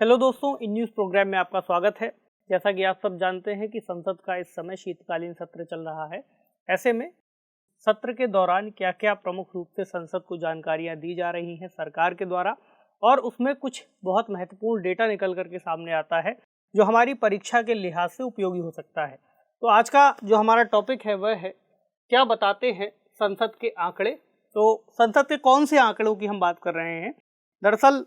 Hello दोस्तों, in news programme में आपका स्वागत है। जैसा कि आप सब जानते हैं कि संसद का इस समय शीतकालीन सत्र चल रहा है। ऐसे में सत्र के दौरान क्या क्या प्रमुख रूप से संसद को जानकारियां दी जा रही हैं सरकार के द्वारा, और उसमें कुछ बहुत महत्वपूर्ण डेटा निकल करके सामने आता है जो हमारी परीक्षा के लिहाज से उपयोगी हो सकता है। तो आज का जो हमारा टॉपिक है वह है, क्या बताते हैं संसद के आंकड़े। तो संसद के कौन से आंकड़ों की हम बात कर रहे हैं? दरअसल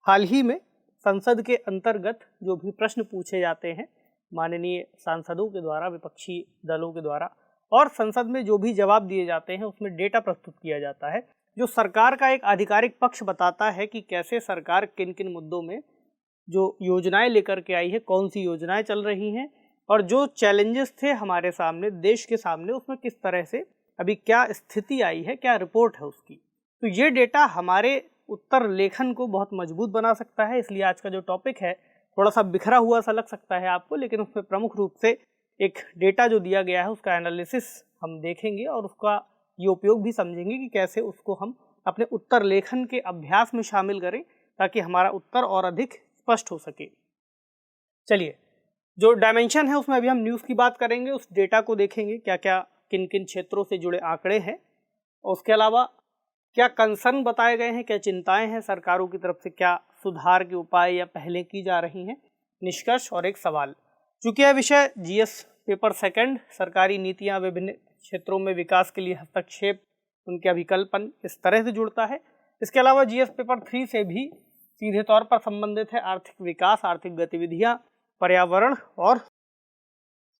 हाल ही में संसद के अंतर्गत जो भी प्रश्न पूछे जाते हैं माननीय सांसदों के द्वारा, विपक्षी दलों के द्वारा, और संसद में जो भी जवाब दिए जाते हैं उसमें डेटा प्रस्तुत किया जाता है जो सरकार का एक आधिकारिक पक्ष बताता है कि कैसे सरकार किन किन मुद्दों में जो योजनाएं लेकर के आई है, कौन सी योजनाएं चल रही हैं, और जो चैलेंजेस थे हमारे सामने, देश के सामने, उसमें किस तरह से अभी क्या स्थिति आई है, क्या रिपोर्ट है उसकी। तो ये डेटा हमारे उत्तर लेखन को बहुत मजबूत बना सकता है। इसलिए आज का जो टॉपिक है थोड़ा सा बिखरा हुआ सा लग सकता है आपको, लेकिन उसमें प्रमुख रूप से एक डेटा जो दिया गया है उसका एनालिसिस हम देखेंगे और उसका ये उपयोग भी समझेंगे कि कैसे उसको हम अपने उत्तर लेखन के अभ्यास में शामिल करें ताकि हमारा उत्तर और अधिक स्पष्ट हो सके। चलिए, जो डायमेंशन है उसमें अभी हम न्यूज़ की बात करेंगे, उस डेटा को देखेंगे क्या क्या किन किन क्षेत्रों से जुड़े आंकड़े हैं, और उसके अलावा क्या कंसर्न बताए गए हैं, क्या चिंताएं हैं सरकारों की तरफ से, क्या सुधार के उपाय या पहले की जा रही हैं, निष्कर्ष और एक सवाल। चूँकि यह विषय जीएस पेपर सेकंड सरकारी नीतियां विभिन्न क्षेत्रों में विकास के लिए हस्तक्षेप, उनके अभिकल्पन, इस तरह से जुड़ता है। इसके अलावा जीएस पेपर 3 से भी सीधे तौर पर संबंधित है आर्थिक विकास, आर्थिक गतिविधियाँ, पर्यावरण और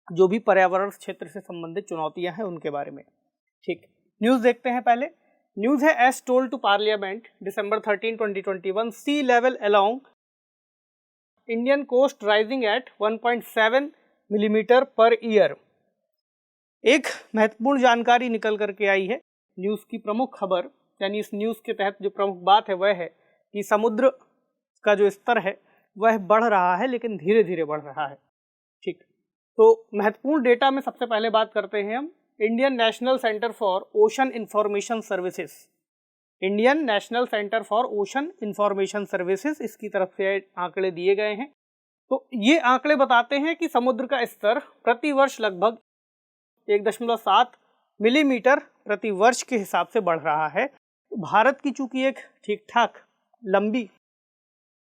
जो भी पर्यावरण क्षेत्र से संबंधित चुनौतियाँ हैं उनके बारे में। ठीक, न्यूज़ देखते हैं पहले। न्यूज़ है, as told to parliament December 13, 2021, sea level along Indian coast rising at 1.7 millimetre per year. एक महत्वपूर्ण जानकारी निकल करके आई है। न्यूज़ की प्रमुख खबर, यानी इस न्यूज़ के तहत जो प्रमुख बात है वह है कि समुद्र का जो स्तर है वह बढ़ रहा है, लेकिन धीरे धीरे बढ़ रहा है। ठीक, तो महत्वपूर्ण डेटा में सबसे पहले बात करते हैं हम Indian national centre for ocean information services. Indian national centre for ocean information services, इसकी तरफ से आंकड़े दिए गए हैं। तो ये आंकड़े बताते हैं कि समुद्र का स्तर प्रति वर्ष लगभग 1.7 मिलीमीटर प्रति वर्ष के हिसाब से बढ़ रहा है। तो भारत की चूंकि एक ठीक ठाक लंबी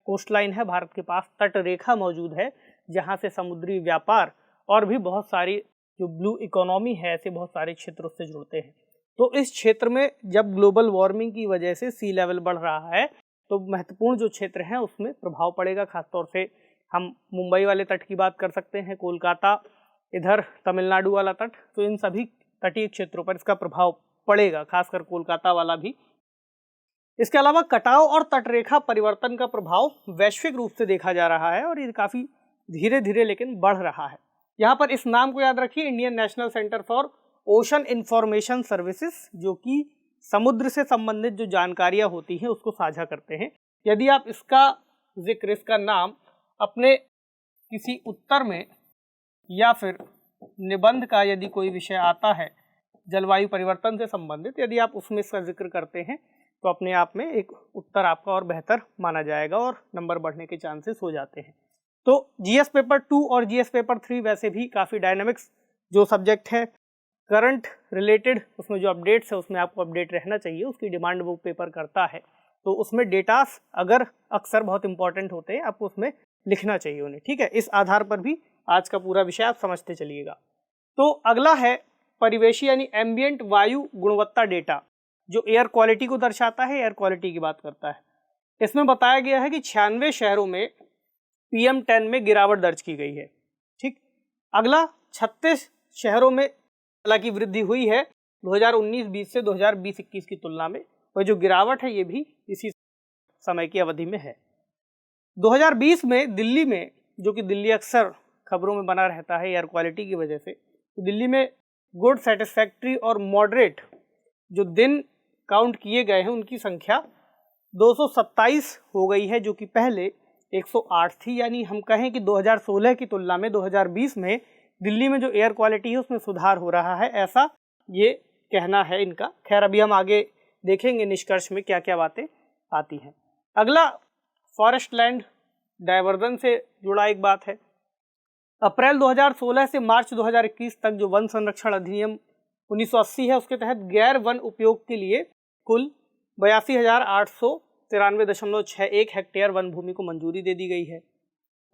कोस्ट लाइन है, भारत के पास तट रेखा मौजूद है जहाँ से समुद्री व्यापार और भी बहुत सारी जो ब्लू इकोनॉमी है, ऐसे बहुत सारे क्षेत्रों से जुड़ते हैं। तो इस क्षेत्र में जब ग्लोबल वार्मिंग की वजह से सी लेवल बढ़ रहा है तो महत्वपूर्ण जो क्षेत्र हैं उसमें प्रभाव पड़ेगा। खासतौर से हम मुंबई वाले तट की बात कर सकते हैं, कोलकाता, इधर तमिलनाडु वाला तट, तो इन सभी तटीय क्षेत्रों पर इसका प्रभाव पड़ेगा, खासकर कोलकाता वाला भी। इसके अलावा कटाव और तटरेखा परिवर्तन का प्रभाव वैश्विक रूप से देखा जा रहा है और ये काफ़ी धीरे धीरे लेकिन बढ़ रहा है। यहाँ पर इस नाम को याद रखिए, Indian national centre for ocean information services, जो कि समुद्र से संबंधित जो जानकारियाँ होती हैं उसको साझा करते हैं। यदि आप इसका जिक्र, इसका नाम अपने किसी उत्तर में या फिर निबंध का यदि कोई विषय आता है जलवायु परिवर्तन से संबंधित, यदि आप उसमें इसका जिक्र करते हैं तो अपने आप में एक उत्तर आपका और बेहतर माना जाएगा और नंबर बढ़ने के चांसेस हो जाते हैं। तो जीएस पेपर 2 और जीएस पेपर 3 वैसे भी काफ़ी डायनामिक्स जो सब्जेक्ट है, करंट रिलेटेड उसमें जो अपडेट्स है उसमें आपको अपडेट रहना चाहिए, उसकी डिमांड वो पेपर करता है। तो उसमें डेटास अगर अक्सर बहुत इंपॉर्टेंट होते हैं, आपको उसमें लिखना चाहिए उन्हें। ठीक है, इस आधार पर भी आज का पूरा विषय आप समझते चलिएगा। तो अगला है परिवेशी यानी एम्बियंट वायु गुणवत्ता डेटा, जो एयर क्वालिटी को दर्शाता है, एयर क्वालिटी की बात करता है। इसमें बताया गया है कि 96 शहरों में PM10 में गिरावट दर्ज की गई है। ठीक, अगला 36 शहरों में हालांकि वृद्धि हुई है 2019-20 से 2020-21 की तुलना में, और जो गिरावट है ये भी इसी समय की अवधि में है। 2020 में दिल्ली में, जो कि दिल्ली अक्सर खबरों में बना रहता है एयर क्वालिटी की वजह से, तो दिल्ली में गुड, सेटिस्फैक्ट्री और मॉडरेट जो दिन काउंट किए गए हैं उनकी संख्या 227 हो गई है, जो कि पहले 108 थी। यानी हम कहें कि 2016 की तुलना में 2020 में दिल्ली में जो एयर क्वालिटी है उसमें सुधार हो रहा है, ऐसा ये कहना है इनका। खैर, अभी हम आगे देखेंगे निष्कर्ष में क्या क्या बातें आती हैं। अगला फॉरेस्ट लैंड डायवर्जन से जुड़ा एक बात है। अप्रैल 2016 से मार्च 2021 तक जो वन संरक्षण अधिनियम 1980 है, उसके तहत गैर वन उपयोग के लिए कुल 82,893.61 हेक्टेयर वन भूमि को मंजूरी दे दी गई है।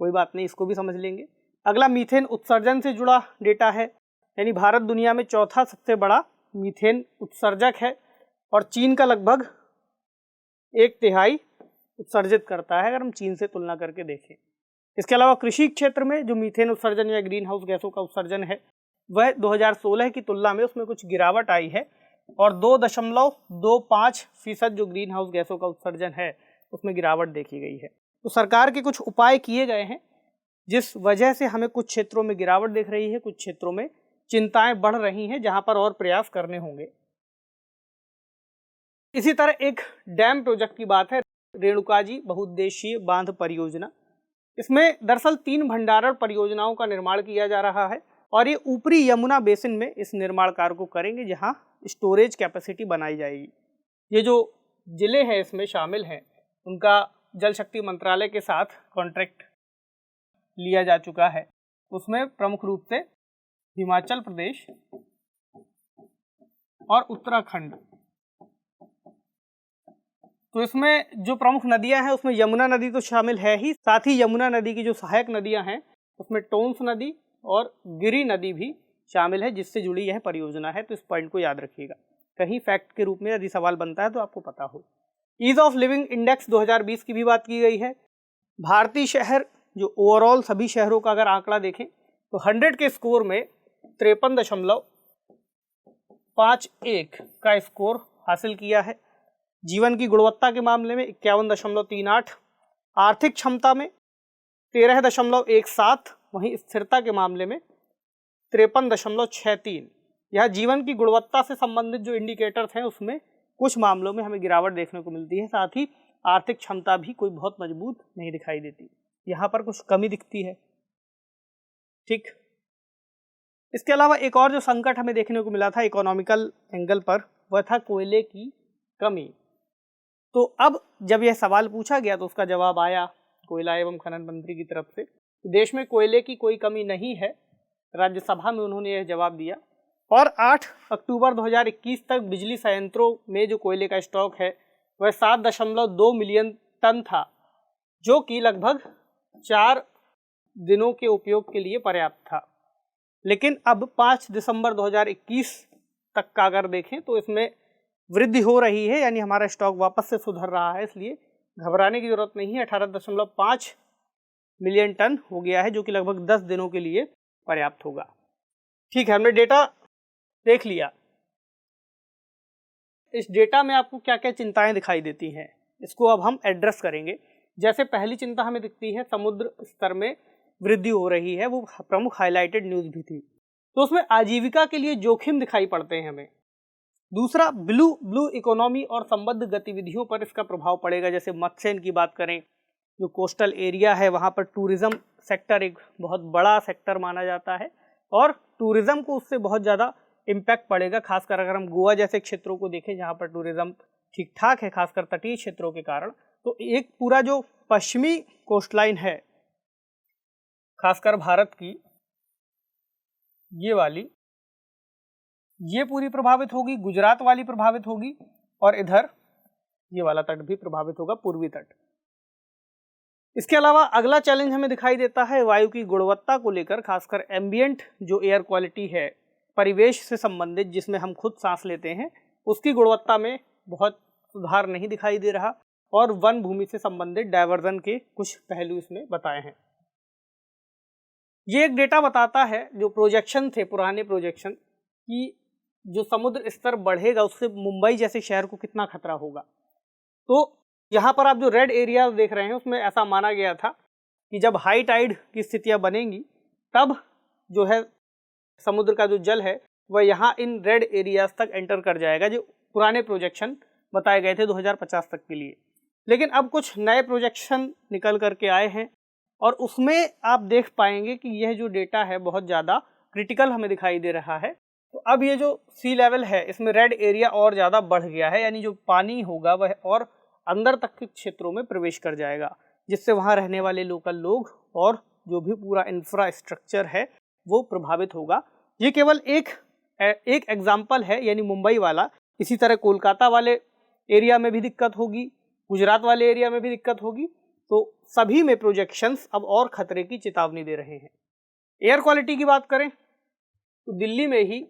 कोई बात नहीं, इसको भी समझ लेंगे। अगला मीथेन उत्सर्जन से जुड़ा डेटा है, यानी भारत दुनिया में चौथा सबसे बड़ा मीथेन उत्सर्जक है और चीन का लगभग 1/3 उत्सर्जित करता है, अगर हम चीन से तुलना करके देखें। इसके अलावा कृषि क्षेत्र में जो मीथेन उत्सर्जन या ग्रीन हाउस गैसों का उत्सर्जन है, वह 2016 की तुलना में उसमें कुछ गिरावट आई है और 2.25% जो ग्रीन हाउस गैसों का उत्सर्जन है उसमें गिरावट देखी गई है। तो सरकार के कुछ उपाय किए गए हैं जिस वजह से हमें कुछ क्षेत्रों में गिरावट दिख रही है, कुछ क्षेत्रों में चिंताएं बढ़ रही हैं, जहां पर और प्रयास करने होंगे। इसी तरह एक डैम प्रोजेक्ट की बात है, रेणुकाजी बहुउद्देशीय बांध परियोजना। इसमें दरअसल 3 भंडारण परियोजनाओं का निर्माण किया जा रहा है और ये ऊपरी यमुना बेसिन में इस निर्माण कार्य को करेंगे, जहां स्टोरेज कैपेसिटी बनाई जाएगी। ये जो जिले हैं इसमें शामिल हैं, उनका जल शक्ति मंत्रालय के साथ कॉन्ट्रैक्ट लिया जा चुका है। उसमें प्रमुख रूप से हिमाचल प्रदेश और उत्तराखंड। तो इसमें जो प्रमुख नदियां हैं उसमें यमुना नदी तो शामिल है ही, साथ ही यमुना नदी की जो सहायक नदियां हैं उसमें टोंस नदी और गिरी नदी भी शामिल है, जिससे जुड़ी यह परियोजना है। तो इस पॉइंट को याद रखिएगा, कहीं फैक्ट के रूप में यदि सवाल बनता है तो आपको पता हो। ईज ऑफ लिविंग इंडेक्स 2020 की भी बात की गई है। भारतीय शहर जो ओवरऑल सभी शहरों का अगर आंकड़ा देखें तो 100 के स्कोर में 53.51 का स्कोर हासिल किया है। जीवन की गुणवत्ता के मामले में 51.38, आर्थिक क्षमता में 13.17, वहीं स्थिरता के मामले में 53.63। यह जीवन की गुणवत्ता से संबंधित जो इंडिकेटर्स हैं उसमें कुछ मामलों में हमें गिरावट देखने को मिलती है, साथ ही आर्थिक क्षमता भी कोई बहुत मजबूत नहीं दिखाई देती, यहाँ पर कुछ कमी दिखती है। ठीक, इसके अलावा एक और जो संकट हमें देखने को मिला था इकोनॉमिकल एंगल पर, वह था कोयले की कमी। तो अब जब यह सवाल पूछा गया तो उसका जवाब आया कोयला एवं खनन मंत्री की तरफ से, देश में कोयले की कोई कमी नहीं है। राज्यसभा में उन्होंने यह जवाब दिया और 8 अक्टूबर 2021 तक बिजली संयंत्रों में जो कोयले का स्टॉक है वह 7.2 मिलियन टन था, जो कि लगभग 4 दिनों के उपयोग के लिए पर्याप्त था। लेकिन अब 5 दिसंबर 2021 तक का अगर देखें तो इसमें वृद्धि हो रही है, यानी हमारा स्टॉक वापस से सुधर रहा है, इसलिए घबराने की जरूरत नहीं है। 18.5 मिलियन टन हो गया है, जो कि लगभग 10 दिनों के लिए पर्याप्त होगा। ठीक है, हमने डेटा देख लिया। इस डेटा में आपको क्या क्या चिंताएं दिखाई देती हैं, इसको अब हम एड्रेस करेंगे। जैसे पहली चिंता हमें दिखती है समुद्र स्तर में वृद्धि हो रही है, वो प्रमुख हाईलाइटेड न्यूज भी थी, तो उसमें आजीविका के लिए जोखिम दिखाई पड़ते हैं हमें। दूसरा, ब्लू इकोनॉमी और संबद्ध गतिविधियों पर इसका प्रभाव पड़ेगा। जैसे मत्स्य की बात करें, जो कोस्टल एरिया है वहाँ पर टूरिज्म सेक्टर एक बहुत बड़ा सेक्टर माना जाता है और टूरिज्म को उससे बहुत ज़्यादा इम्पैक्ट पड़ेगा, खासकर अगर हम गोवा जैसे क्षेत्रों को देखें जहाँ पर टूरिज्म ठीक ठाक है, खासकर तटीय क्षेत्रों के कारण। तो एक पूरा जो पश्चिमी कोस्ट लाइन है खासकर भारत की, ये वाली, ये पूरी प्रभावित होगी, गुजरात वाली प्रभावित होगी और इधर ये वाला तट भी प्रभावित होगा, पूर्वी तट। इसके अलावा अगला चैलेंज हमें दिखाई देता है वायु की गुणवत्ता को लेकर, खासकर एम्बिएंट जो एयर क्वालिटी है, परिवेश से संबंधित जिसमें हम खुद सांस लेते हैं, उसकी गुणवत्ता में बहुत सुधार नहीं दिखाई दे रहा और वन भूमि से संबंधित डायवर्जन के कुछ पहलू इसमें बताए हैं। ये एक डेटा बताता है, जो प्रोजेक्शन थे पुराने प्रोजेक्शन, कि जो समुद्र स्तर बढ़ेगा उससे मुंबई जैसे शहर को कितना खतरा होगा। तो यहाँ पर आप जो रेड एरिया देख रहे हैं उसमें ऐसा माना गया था कि जब हाई टाइड की स्थितियाँ बनेंगी तब जो है समुद्र का जो जल है वह यहाँ इन रेड एरियाज तक एंटर कर जाएगा, जो पुराने प्रोजेक्शन बताए गए थे 2050 तक के लिए। लेकिन अब कुछ नए प्रोजेक्शन निकल करके आए हैं और उसमें आप देख पाएंगे कि यह जो डेटा है बहुत ज़्यादा क्रिटिकल हमें दिखाई दे रहा है। तो अब ये जो सी लेवल है इसमें रेड एरिया और ज़्यादा बढ़ गया है, यानी जो पानी होगा वह और अंदर तक के क्षेत्रों में प्रवेश कर जाएगा, जिससे वहाँ रहने वाले लोकल लोग और जो भी पूरा इंफ्रास्ट्रक्चर है वो प्रभावित होगा। ये केवल एक एग्जाम्पल है, यानी मुंबई वाला। इसी तरह कोलकाता वाले एरिया में भी दिक्कत होगी, गुजरात वाले एरिया में भी दिक्कत होगी। तो सभी में प्रोजेक्शंस अब और खतरे की चेतावनी दे रहे हैं। एयर क्वालिटी की बात करें तो दिल्ली में ही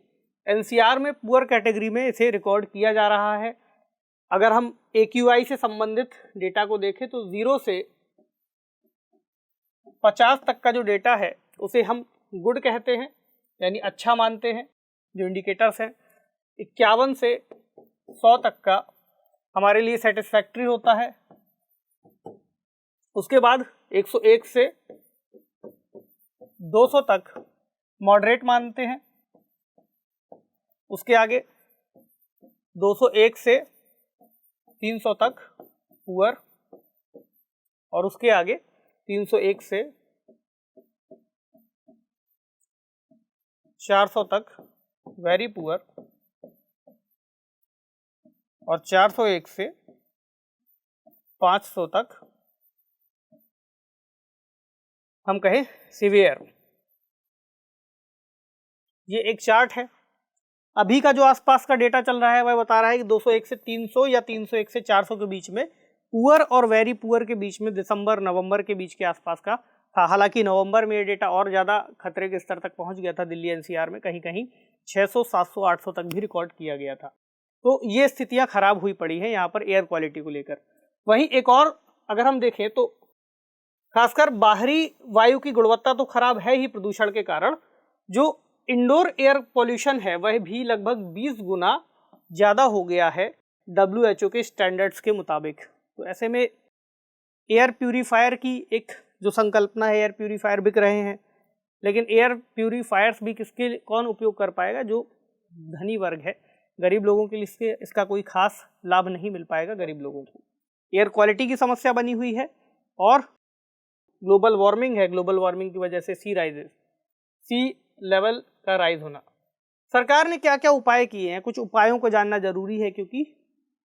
एनसीआर में पुअर कैटेगरी में इसे रिकॉर्ड किया जा रहा है। अगर हम AQI से संबंधित डेटा को देखें तो 0 से 50 तक का जो डेटा है उसे हम गुड कहते हैं, यानी अच्छा मानते हैं, जो इंडिकेटर्स हैं। 51 से 100 तक का हमारे लिए सेटिस्फैक्ट्री होता है। उसके बाद 101 से 200 तक मॉडरेट मानते हैं। उसके आगे 201 से 300 तक पुअर, और उसके आगे 301 से 400 तक वेरी पुअर, और 401 से 500 तक हम कहें सीवियर। ये एक चार्ट है। अभी का जो आसपास का डेटा चल रहा है वह बता रहा है कि 201 से 300 या 301 से 400 के बीच में पुअर और वेरी पुअर के बीच में दिसंबर नवंबर के बीच के आसपास का था। हालांकि नवंबर में ये डेटा और ज़्यादा खतरे के स्तर तक पहुंच गया था। दिल्ली एनसीआर में कहीं कहीं 600, 700, 800 तक भी रिकॉर्ड किया गया था। तो ये स्थितियां खराब हुई पड़ी हैं यहाँ पर एयर क्वालिटी को लेकर। वहीं एक और अगर हम देखें तो खासकर बाहरी वायु की गुणवत्ता तो खराब है ही प्रदूषण के कारण, जो इंडोर एयर पोल्यूशन है वह भी लगभग 20 गुना ज़्यादा हो गया है WHO के स्टैंडर्ड्स के मुताबिक। तो ऐसे में एयर प्यूरीफायर की एक जो संकल्पना है, एयर प्यूरीफायर बिक रहे हैं, लेकिन एयर प्यूरीफायर्स भी कौन उपयोग कर पाएगा? जो धनी वर्ग है। गरीब लोगों के लिए इसका कोई खास लाभ नहीं मिल पाएगा गरीब लोगों को। एयर क्वालिटी की समस्या बनी हुई है और ग्लोबल वार्मिंग है। ग्लोबल वार्मिंग की वजह से सी लेवल का राइज होना। सरकार ने क्या क्या उपाय किए हैं, कुछ उपायों को जानना जरूरी है, क्योंकि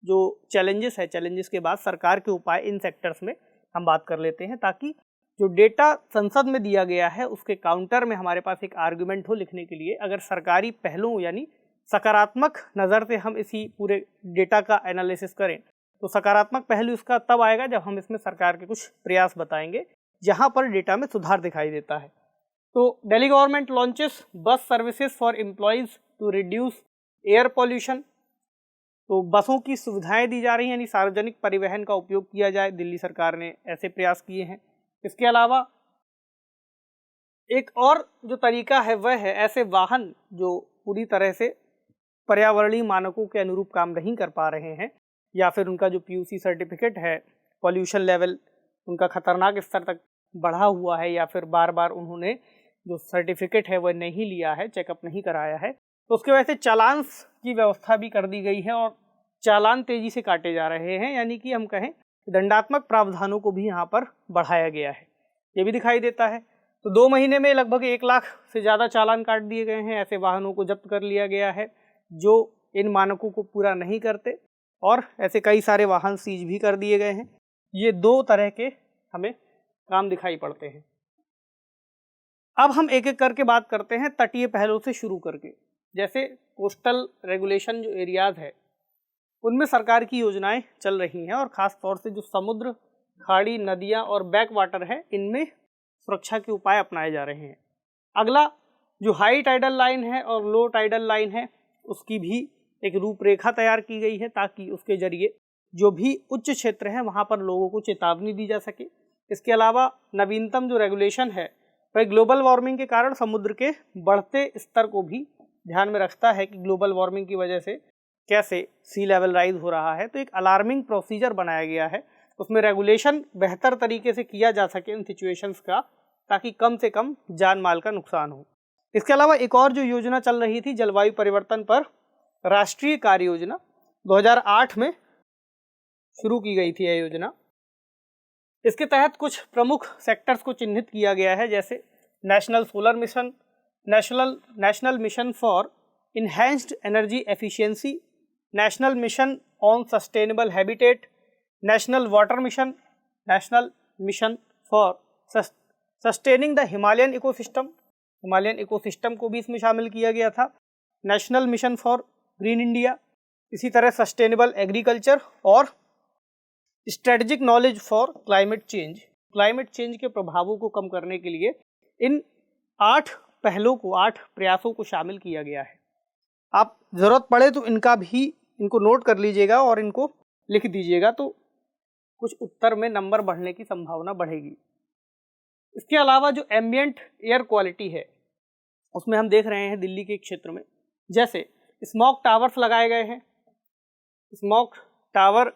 जो चैलेंजेस है, चैलेंजेस के बाद सरकार के उपाय इन सेक्टर्स में हम बात कर लेते हैं, ताकि जो डेटा संसद में दिया गया है उसके काउंटर में हमारे पास एक आर्गुमेंट हो लिखने के लिए। अगर सरकारी पहलुओं यानी सकारात्मक नज़र से हम इसी पूरे डेटा का एनालिसिस करें तो सकारात्मक पहलू इसका तब आएगा जब हम इसमें सरकार के कुछ प्रयास बताएंगे जहां पर डेटा में सुधार दिखाई देता है। तो Delhi government launches bus services for employees to reduce air pollution. तो बसों की सुविधाएं दी जा रही हैं, यानी सार्वजनिक परिवहन का उपयोग किया जाए। दिल्ली सरकार ने ऐसे प्रयास किए हैं। इसके अलावा एक और जो तरीका है वह है ऐसे वाहन जो पूरी तरह से पर्यावरणीय मानकों के अनुरूप काम नहीं कर पा रहे हैं, या फिर उनका जो PUC सर्टिफिकेट है, पॉल्यूशन लेवल उनका खतरनाक स्तर तक बढ़ा हुआ है, या फिर बार बार उन्होंने जो सर्टिफिकेट है वह नहीं लिया है, चेकअप नहीं कराया है, तो उसके वजह से चालान्स की व्यवस्था भी कर दी गई है और चालान तेजी से काटे जा रहे हैं। यानी कि हम कहें दंडात्मक प्रावधानों को भी यहाँ पर बढ़ाया गया है, ये भी दिखाई देता है। तो 2 महीने में लगभग 1 लाख से ज़्यादा चालान काट दिए गए हैं। ऐसे वाहनों को जब्त कर लिया गया है जो इन मानकों को पूरा नहीं करते, और ऐसे कई सारे वाहन सीज भी कर दिए गए हैं। ये 2 तरह के हमें काम दिखाई पड़ते हैं। अब हम एक एक करके बात करते हैं, तटीय पहलों से शुरू करके। जैसे कोस्टल रेगुलेशन जो एरियाज है उनमें सरकार की योजनाएं चल रही हैं, और ख़ास तौर से जो समुद्र, खाड़ी, नदियां और बैक वाटर है इनमें सुरक्षा के उपाय अपनाए जा रहे हैं। अगला जो हाई टाइडल लाइन है और लो टाइडल लाइन है उसकी भी एक रूपरेखा तैयार की गई है, ताकि उसके जरिए जो भी उच्च क्षेत्र है वहाँ पर लोगों को चेतावनी दी जा सके। इसके अलावा नवीनतम जो रेगुलेशन है वह ग्लोबल वार्मिंग के कारण समुद्र के बढ़ते स्तर को भी ध्यान में रखता है कि ग्लोबल वार्मिंग की वजह से कैसे सी लेवल राइज हो रहा है। तो एक अलार्मिंग प्रोसीजर बनाया गया है, उसमें रेगुलेशन बेहतर तरीके से किया जा सके इन सिचुएशंस का, ताकि कम से कम जान माल का नुकसान हो। इसके अलावा एक और जो योजना चल रही थी जलवायु परिवर्तन पर राष्ट्रीय कार्य योजना, 2008 में शुरू की गई थी यह योजना। इसके तहत कुछ प्रमुख सेक्टर्स को चिन्हित किया गया है, जैसे national solar mission, national mission for enhanced energy efficiency, national mission on sustainable habitat, national water mission, national mission for sustaining the Himalayan ecosystem, Himalayan ecosystem को भी इसमें शामिल किया गया था। National mission for green India, इसी तरह sustainable agriculture और strategic knowledge for climate change. Climate change के प्रभावों को कम करने के लिए इन 8 पहलों को, 8 प्रयासों को शामिल किया गया है। आप ज़रूरत पड़े तो इनको नोट कर लीजिएगा और इनको लिख दीजिएगा, तो कुछ उत्तर में नंबर बढ़ने की संभावना बढ़ेगी। इसके अलावा जो एम्बिएंट एयर क्वालिटी है उसमें हम देख रहे हैं दिल्ली के क्षेत्र में जैसे स्मॉग टावर्स लगाए गए हैं, स्मॉग टावर,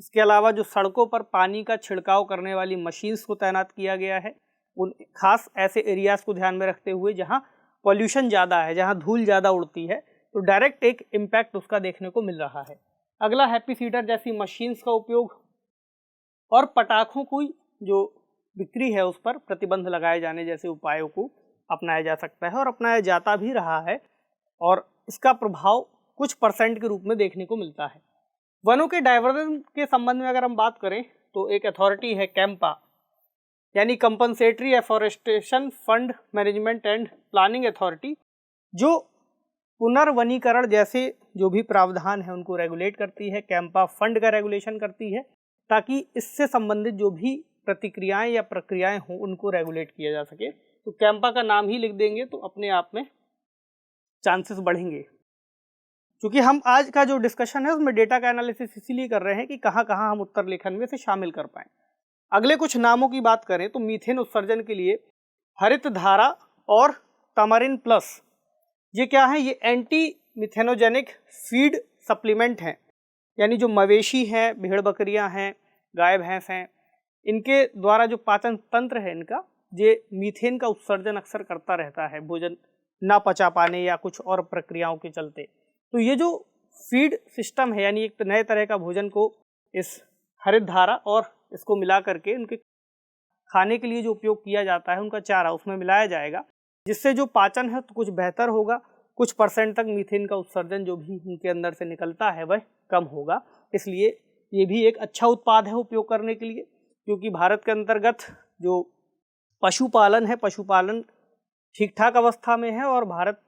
इसके अलावा जो सड़कों पर पानी का छिड़काव करने वाली मशीन्स को तैनात किया गया है, उन खास ऐसे एरियाज़ को ध्यान में रखते हुए जहां पॉल्यूशन ज़्यादा है, जहां धूल ज़्यादा उड़ती है, तो डायरेक्ट एक इम्पैक्ट उसका देखने को मिल रहा है। अगला हैप्पी सीडर जैसी मशीन्स का उपयोग और पटाखों की जो बिक्री है उस पर प्रतिबंध लगाए जाने जैसे उपायों को अपनाया जा सकता है और अपनाया जाता भी रहा है, और इसका प्रभाव कुछ % के रूप में देखने को मिलता है। वनों के डाइवर्जन के संबंध में अगर हम बात करें तो एक अथॉरिटी है कैंपा, यानी compensatory afforestation fund management and planning authority, जो पुनर्वनीकरण जैसे जो भी प्रावधान है उनको रेगुलेट करती है। कैंपा फंड का रेगुलेशन करती है ताकि इससे संबंधित जो भी प्रतिक्रियाएं या प्रक्रियाएं हों उनको रेगुलेट किया जा सके। तो कैंपा का नाम ही लिख देंगे तो अपने आप में चांसेस बढ़ेंगे। क्योंकि हम आज का जो डिस्कशन है उसमें डेटा का एनालिसिस इसीलिए कर रहे हैं कि कहाँ कहाँ हम उत्तर लेखन में से शामिल कर पाएँ। अगले कुछ नामों की बात करें तो मीथेन उत्सर्जन के लिए हरित धारा और तमारिन प्लस, ये क्या है, ये एंटी मिथेनोजेनिक फीड सप्लीमेंट हैं, यानी जो मवेशी हैं, भेड़ बकरियां हैं, गाय भैंस हैं, इनके द्वारा जो पाचन तंत्र है इनका, ये मीथेन का उत्सर्जन अक्सर करता रहता है भोजन ना पचा पाने या कुछ और प्रक्रियाओं के चलते। तो ये जो फीड सिस्टम है, यानी एक नए तरह का भोजन को इस हरित धारा और इसको मिला करके उनके खाने के लिए जो उपयोग किया जाता है उनका चारा उसमें मिलाया जाएगा, जिससे जो पाचन है तो कुछ बेहतर होगा, कुछ % तक मीथेन का उत्सर्जन जो भी उनके अंदर से निकलता है वह कम होगा। इसलिए ये भी एक अच्छा उत्पाद है उपयोग करने के लिए, क्योंकि भारत के अंतर्गत जो पशुपालन है, पशुपालन ठीक ठाक अवस्था में है और भारत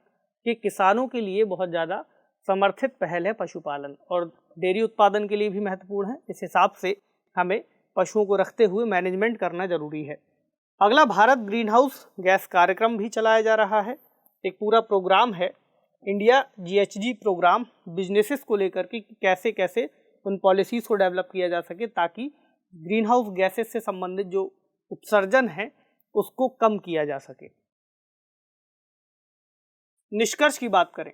के किसानों के लिए बहुत ज़्यादा समर्थित पहल है पशुपालन, और डेयरी उत्पादन के लिए भी महत्वपूर्ण है। इस हिसाब से हमें पशुओं को रखते हुए मैनेजमेंट करना जरूरी है। अगला, भारत ग्रीन हाउस गैस कार्यक्रम भी चलाया जा रहा है। एक पूरा प्रोग्राम है इंडिया GHG प्रोग्राम, बिजनेसेस को लेकर के कैसे कैसे उन पॉलिसीज़ को डेवलप किया जा सके ताकि ग्रीन हाउस गैसेस से संबंधित जो उत्सर्जन है उसको कम किया जा सके। निष्कर्ष की बात करें,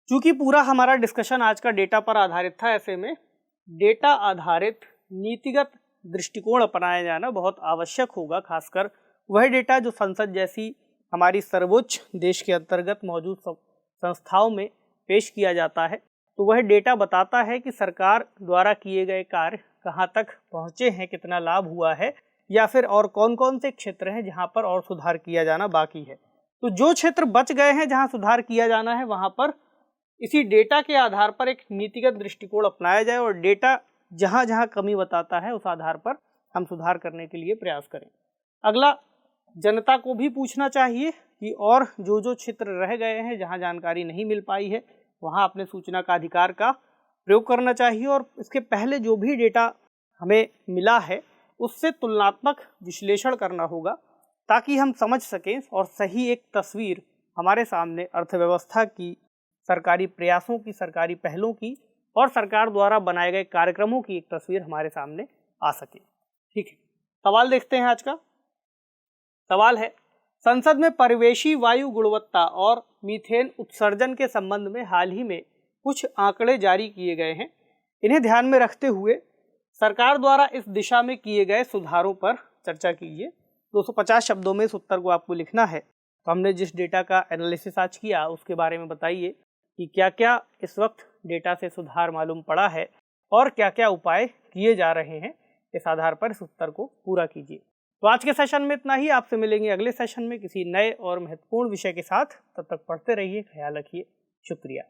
चूंकि पूरा हमारा डिस्कशन आज का डेटा पर आधारित था, ऐसे में डेटा आधारित नीतिगत दृष्टिकोण अपनाया जाना बहुत आवश्यक होगा, खासकर वह डेटा जो संसद जैसी हमारी सर्वोच्च देश के अंतर्गत मौजूद संस्थाओं में पेश किया जाता है। तो वह डेटा बताता है कि सरकार द्वारा किए गए कार्य कहाँ तक पहुँचे हैं, कितना लाभ हुआ है, या फिर और कौन कौन से क्षेत्र हैं जहाँ पर और सुधार किया जाना बाकी है। तो जो क्षेत्र बच गए हैं जहाँ सुधार किया जाना है वहाँ पर इसी डेटा के आधार पर एक नीतिगत दृष्टिकोण अपनाया जाए और डेटा जहाँ जहाँ कमी बताता है उस आधार पर हम सुधार करने के लिए प्रयास करें। अगला, जनता को भी पूछना चाहिए कि और जो जो क्षेत्र रह गए हैं जहाँ जानकारी नहीं मिल पाई है वहाँ अपने सूचना का अधिकार का प्रयोग करना चाहिए, और इसके पहले जो भी डेटा हमें मिला है उससे तुलनात्मक विश्लेषण करना होगा ताकि हम समझ सकें और सही एक तस्वीर हमारे सामने अर्थव्यवस्था की, सरकारी प्रयासों की, सरकारी पहलों की और सरकार द्वारा बनाए गए कार्यक्रमों की एक तस्वीर हमारे सामने आ सके। ठीक है, सवाल देखते हैं आज का। सवाल है, संसद में परिवेशी वायु गुणवत्ता और मीथेन उत्सर्जन के संबंध में हाल ही में कुछ आंकड़े जारी किए गए हैं। इन्हें ध्यान में रखते हुए सरकार द्वारा इस दिशा में किए गए सुधारों पर चर्चा कीजिए। 250 शब्दों में इस उत्तर को आपको लिखना है। तो हमने जिस डेटा का एनालिसिस आज किया उसके बारे में बताइए कि क्या क्या इस वक्त डेटा से सुधार मालूम पड़ा है और क्या क्या उपाय किए जा रहे हैं। इस आधार पर इस उत्तर को पूरा कीजिए। तो आज के सेशन में इतना ही। आपसे मिलेंगे अगले सेशन में किसी नए और महत्वपूर्ण विषय के साथ। तब तक पढ़ते रहिए, ख्याल रखिए। शुक्रिया।